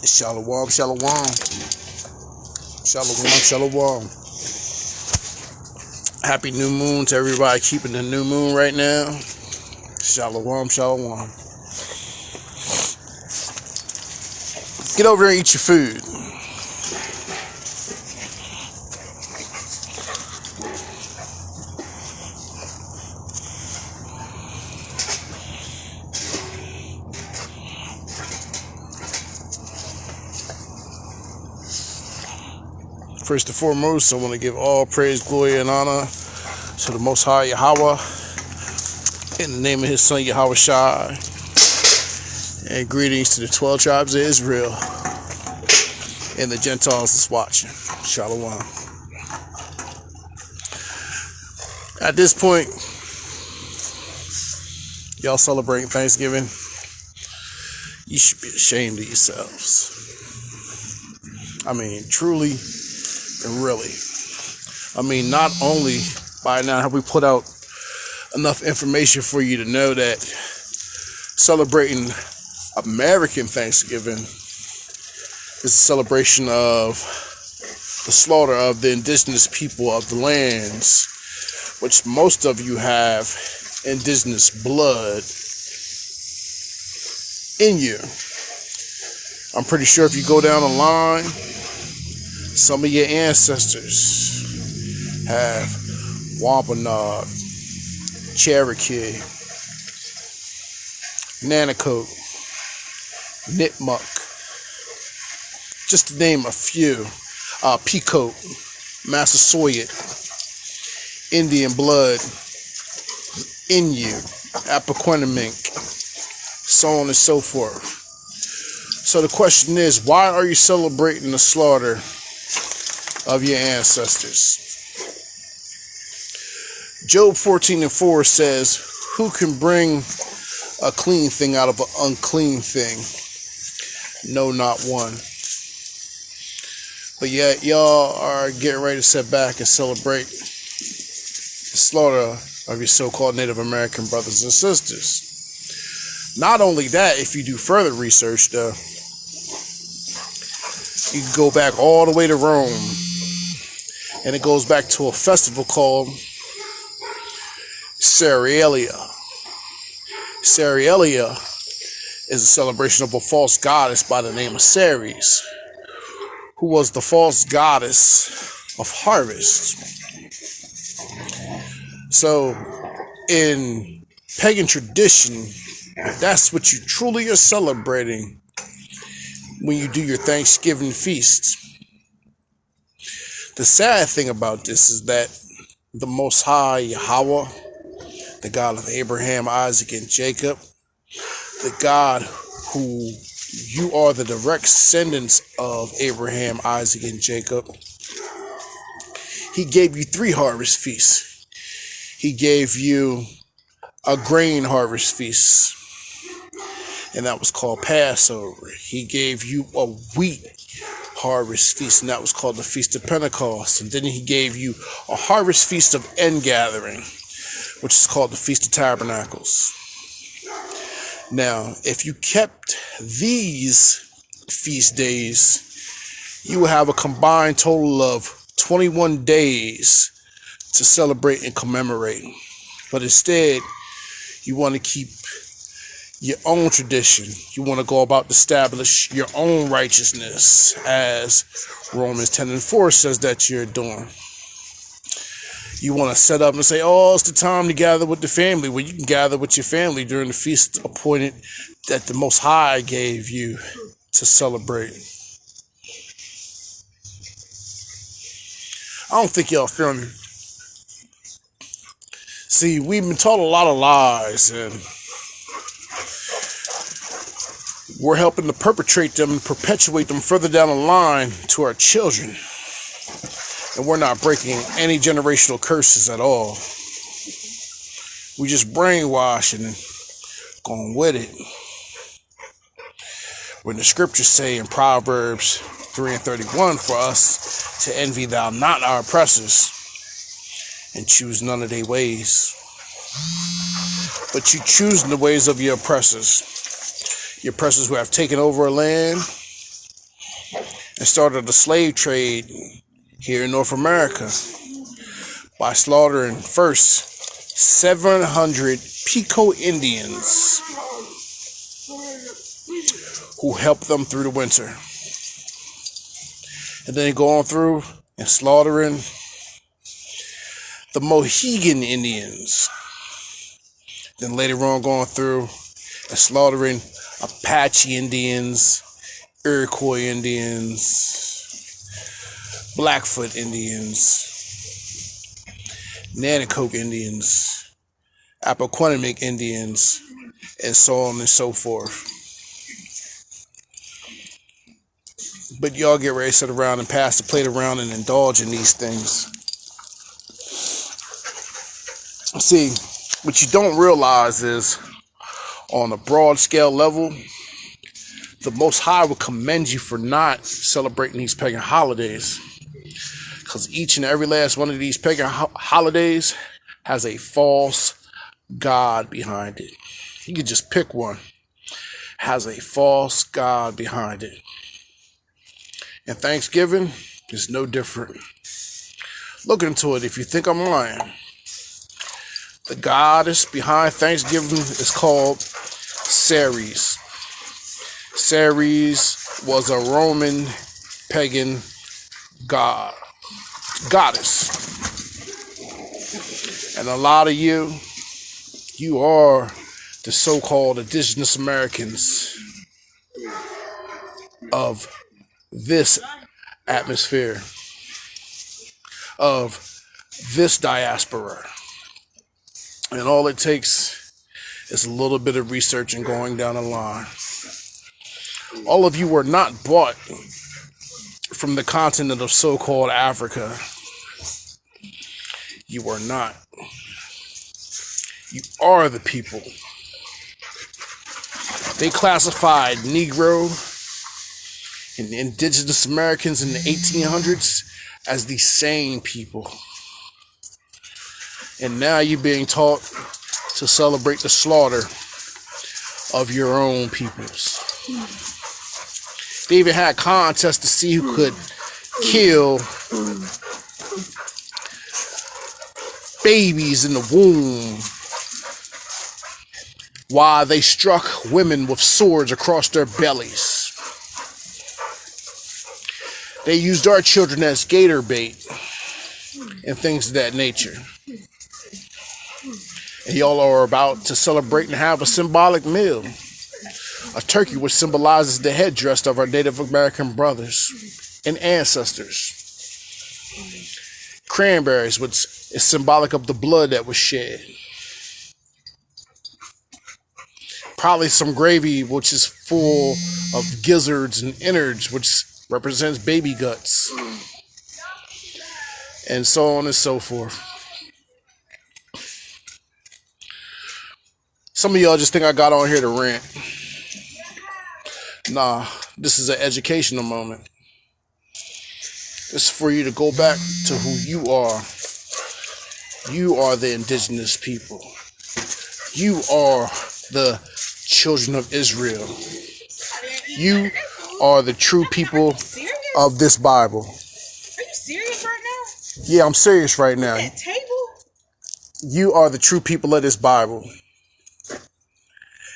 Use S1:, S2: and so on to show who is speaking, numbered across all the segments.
S1: Shalom, shalom. Shalom, shalom. Happy new moon to everybody keeping the new moon right now. Shalom, shalom. Get over here and eat your food. First and foremost, I want to give all praise, glory, and honor to the Most High Yahweh, in the name of His Son Yahweh Shai, and greetings to the 12 tribes of Israel and the Gentiles that's watching. Shalom. At this point, y'all celebrating Thanksgiving. You should be ashamed of yourselves. I mean, truly. And really, I mean, not only by now have we put out enough information for you to know that celebrating American Thanksgiving is a celebration of the slaughter of the indigenous people of the lands, which most of you have indigenous blood in you. I'm pretty sure if you go down the line, some of your ancestors have Wampanoag, Cherokee, Nanticoke, Nipmuc, just to name a few, Pequot, Massasoit, Indian blood in you, Appaquidamink, so on and so forth. So the question is, why are you celebrating the slaughter of your ancestors? Job 14:4 says, who can bring a clean thing out of an unclean thing? No, not one. But yet y'all are getting ready to sit back and celebrate the slaughter of your so-called Native American brothers and sisters. Not only that, if you do further research though, you can go back all the way to Rome, and it goes back to a festival called Cerialia. Cerialia is a celebration of a false goddess by the name of Ceres, who was the false goddess of harvest. So, in pagan tradition, that's what you truly are celebrating when you do your Thanksgiving feasts. The sad thing about this is that the Most High Yahweh, the God of Abraham, Isaac, and Jacob, the God who you are the direct descendants of Abraham, Isaac, and Jacob, He gave you 3 harvest feasts. He gave you a grain harvest feast, and that was called Passover. He gave you a wheat harvest feast, and that was called the Feast of Pentecost. And then He gave you a harvest feast of Ingathering, which is called the Feast of Tabernacles. Now, if you kept these feast days, you will have a combined total of 21 days to celebrate and commemorate. But instead, you want to keep your own tradition. You want to go about to establish your own righteousness, as Romans 10:4 says that you're doing. You want to set up and say, oh, it's the time to gather with the family. Well, you can gather with your family during the feast appointed that the Most High gave you to celebrate. I don't think y'all feel me. See, we've been taught a lot of lies, and we're helping to perpetrate them and perpetuate them further down the line to our children. And we're not breaking any generational curses at all. We just brainwashing and going with it. When the scriptures say in Proverbs 3:31 for us to envy thou not our oppressors and choose none of their ways. But you choosing the ways of your oppressors who have taken over a land and started the slave trade here in North America by slaughtering first 700 Pico Indians who helped them through the winter. And then go on through and slaughtering the Mohegan Indians. Then later on going through and slaughtering Apache Indians, Iroquois Indians, Blackfoot Indians, Nanticoke Indians, Appaquiddick Indians, and so on and so forth. But y'all get ready to sit around and pass the plate around and indulge in these things. See, what you don't realize is, on a broad scale level, the Most High will commend you for not celebrating these pagan holidays. Because each and every last one of these pagan holidays has a false god behind it. You could just pick one. Has a false god behind it. And Thanksgiving is no different. Look into it if you think I'm lying. The goddess behind Thanksgiving is called Ceres. Ceres was a Roman pagan goddess. And a lot of you are the so-called indigenous Americans of this atmosphere, of this diaspora. And all it takes is a little bit of research and going down the line. All of you were not bought from the continent of so-called Africa. You are not. You are the people. They classified Negro and indigenous Americans in the 1800s as the same people. And now you're being taught to celebrate the slaughter of your own peoples. They even had contests to see who could kill babies in the womb while they struck women with swords across their bellies. They used our children as gator bait and things of that nature. And y'all are about to celebrate and have a symbolic meal. A turkey, which symbolizes the headdress of our Native American brothers and ancestors. Cranberries, which is symbolic of the blood that was shed. Probably some gravy, which is full of gizzards and innards, which represents baby guts. And so on and so forth. Some of y'all just think I got on here to rant. Nah, this is an educational moment. It's for you to go back to who you are. You are the indigenous people. You are the children of Israel. You are the true people of this Bible.
S2: Are you serious right now?
S1: Yeah, I'm serious right now.
S2: That table?
S1: You are the true people of this Bible.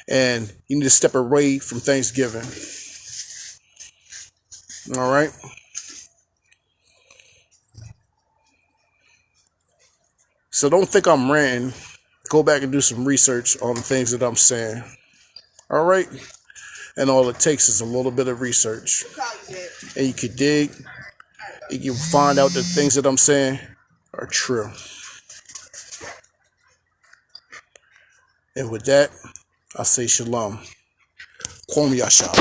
S1: And you need to step away from Thanksgiving. All right? So don't think I'm ranting. Go back and do some research on the things that I'm saying. All right? And all it takes is a little bit of research. And you can dig. And you find out that things that I'm saying are true. And with that, I say shalom. Kwame Yasha.